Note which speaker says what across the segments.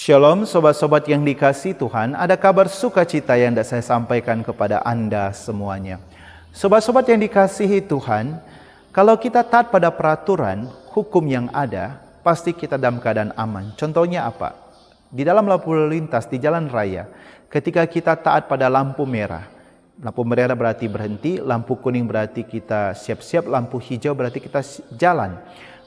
Speaker 1: Shalom sobat-sobat yang dikasihi Tuhan, ada kabar sukacita yang hendak saya sampaikan kepada Anda semuanya. Sobat-sobat yang dikasihi Tuhan, kalau kita taat pada peraturan hukum yang ada, pasti kita dalam keadaan aman. Contohnya apa? Di dalam lampu lalu lintas di jalan raya, ketika kita taat pada lampu merah berarti berhenti, lampu kuning berarti kita siap-siap, lampu hijau berarti kita jalan.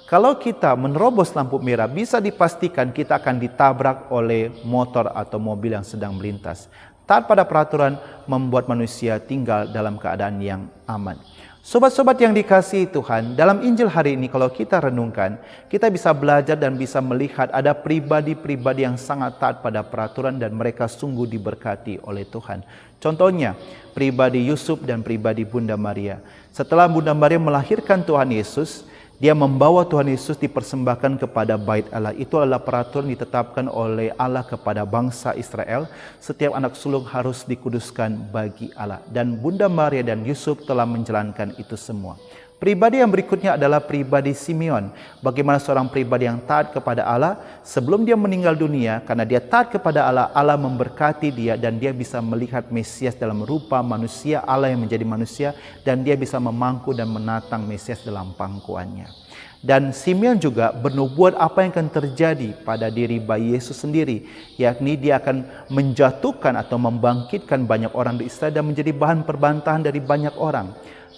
Speaker 1: Kalau kita menerobos lampu merah, bisa dipastikan kita akan ditabrak oleh motor atau mobil yang sedang melintas. Taat pada peraturan membuat manusia tinggal dalam keadaan yang aman. Sobat-sobat yang dikasihi Tuhan, dalam Injil hari ini kalau kita renungkan, kita bisa belajar dan bisa melihat ada pribadi-pribadi yang sangat taat pada peraturan dan mereka sungguh diberkati oleh Tuhan. Contohnya, pribadi Yusuf dan pribadi Bunda Maria. Setelah Bunda Maria melahirkan Tuhan Yesus, dia membawa Tuhan Yesus dipersembahkan kepada bait Allah. Itu adalah peraturan ditetapkan oleh Allah kepada bangsa Israel. Setiap anak sulung harus dikuduskan bagi Allah. Dan Bunda Maria dan Yusuf telah menjalankan itu semua. Pribadi yang berikutnya adalah pribadi Simeon. Bagaimana seorang pribadi yang taat kepada Allah sebelum dia meninggal dunia, karena dia taat kepada Allah, Allah memberkati dia dan dia bisa melihat Mesias dalam rupa manusia, Allah yang menjadi manusia, dan dia bisa memangku dan menatang Mesias dalam pangkuannya. Dan Simeon juga bernubuat apa yang akan terjadi pada diri bayi Yesus sendiri, yakni dia akan menjatuhkan atau membangkitkan banyak orang di Israel dan menjadi bahan perbantahan dari banyak orang.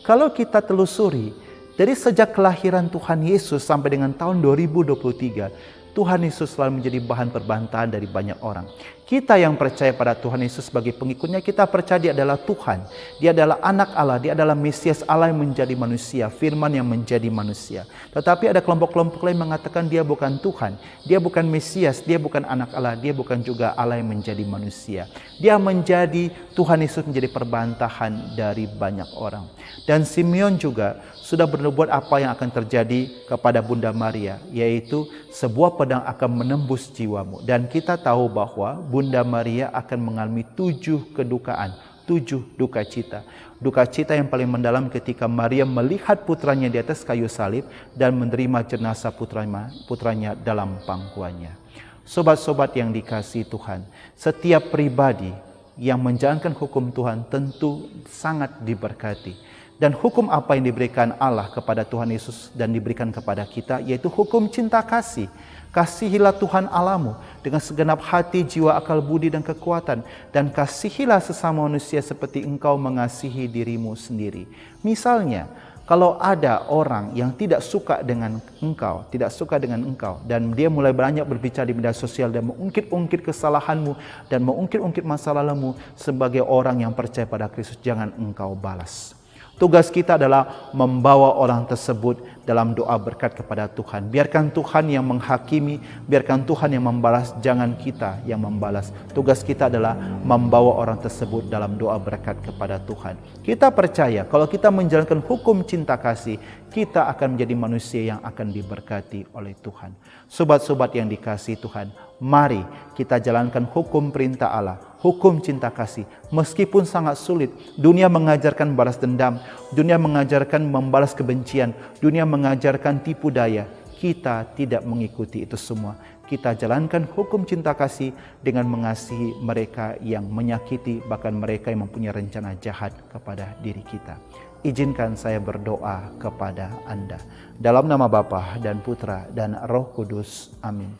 Speaker 1: Kalau kita telusuri, dari sejak kelahiran Tuhan Yesus sampai dengan tahun 2023, Tuhan Yesus selalu menjadi bahan perbantahan dari banyak orang. Kita yang percaya pada Tuhan Yesus sebagai pengikutnya, kita percaya dia adalah Tuhan. Dia adalah anak Allah, dia adalah Mesias Allah yang menjadi manusia, firman yang menjadi manusia. Tetapi ada kelompok-kelompok lain mengatakan dia bukan Tuhan, dia bukan Mesias, dia bukan anak Allah, dia bukan juga Allah yang menjadi manusia. Dia menjadi, Tuhan Yesus menjadi perbantahan dari banyak orang. Dan Simeon juga sudah bernubuat apa yang akan terjadi kepada Bunda Maria, yaitu sebuah pedang akan menembus jiwamu. Dan kita tahu bahwa Bunda Maria akan mengalami 7 kedukaan, 7 duka cita. Duka cita yang paling mendalam ketika Maria melihat putranya di atas kayu salib dan menerima jenazah putranya dalam pangkuannya. Sobat-sobat yang dikasihi Tuhan, setiap pribadi yang menjalankan hukum Tuhan tentu sangat diberkati. Dan hukum apa yang diberikan Allah kepada Tuhan Yesus dan diberikan kepada kita, yaitu hukum cinta kasih. Kasihilah Tuhan Allahmu dengan segenap hati, jiwa, akal, budi, dan kekuatan. Dan kasihilah sesama manusia seperti engkau mengasihi dirimu sendiri. Misalnya, kalau ada orang yang tidak suka dengan engkau, dan dia mulai banyak berbicara di media sosial dan mengungkit-ungkit kesalahanmu dan mengungkit-ungkit masa lalumu, sebagai orang yang percaya pada Kristus, jangan engkau balas. Tugas kita adalah membawa orang tersebut dalam doa berkat kepada Tuhan. Biarkan Tuhan yang menghakimi, biarkan Tuhan yang membalas, jangan kita yang membalas. Tugas kita adalah membawa orang tersebut dalam doa berkat kepada Tuhan. Kita percaya kalau kita menjalankan hukum cinta kasih, kita akan menjadi manusia yang akan diberkati oleh Tuhan. Sobat-sobat yang dikasihi Tuhan, mari kita jalankan hukum perintah Allah, hukum cinta kasih. Meskipun sangat sulit, dunia mengajarkan balas dendam, dunia mengajarkan membalas kebencian, dunia mengajarkan tipu daya. Kita tidak mengikuti itu semua. Kita jalankan hukum cinta kasih dengan mengasihi mereka yang menyakiti, bahkan mereka yang mempunyai rencana jahat kepada diri kita. Izinkan saya berdoa kepada Anda. Dalam nama Bapa dan Putra dan Roh Kudus. Amin.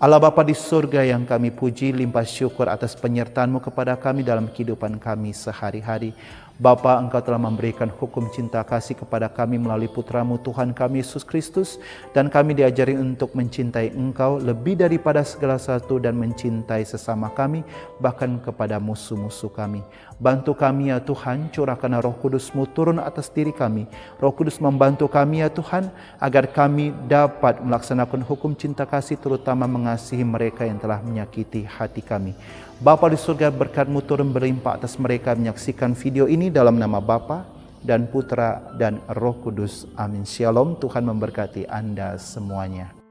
Speaker 1: Allah Bapa di surga yang kami puji, limpah syukur atas penyertaan-Mu kepada kami dalam kehidupan kami sehari-hari. Bapa, Engkau telah memberikan hukum cinta kasih kepada kami melalui Putra-Mu Tuhan kami Yesus Kristus, dan kami diajari untuk mencintai Engkau lebih daripada segala sesuatu dan mencintai sesama kami, bahkan kepada musuh-musuh kami. Bantu kami ya Tuhan, curahkan Roh Kudus-Mu turun atas diri kami. Roh Kudus membantu kami ya Tuhan, agar kami dapat melaksanakan hukum cinta kasih, terutama mengasihi mereka yang telah menyakiti hati kami. Bapa di surga, berkat-Mu turun berlimpah atas mereka menyaksikan video ini dalam nama Bapa dan Putra dan Roh Kudus. Amin. Shalom, Tuhan memberkati Anda semuanya.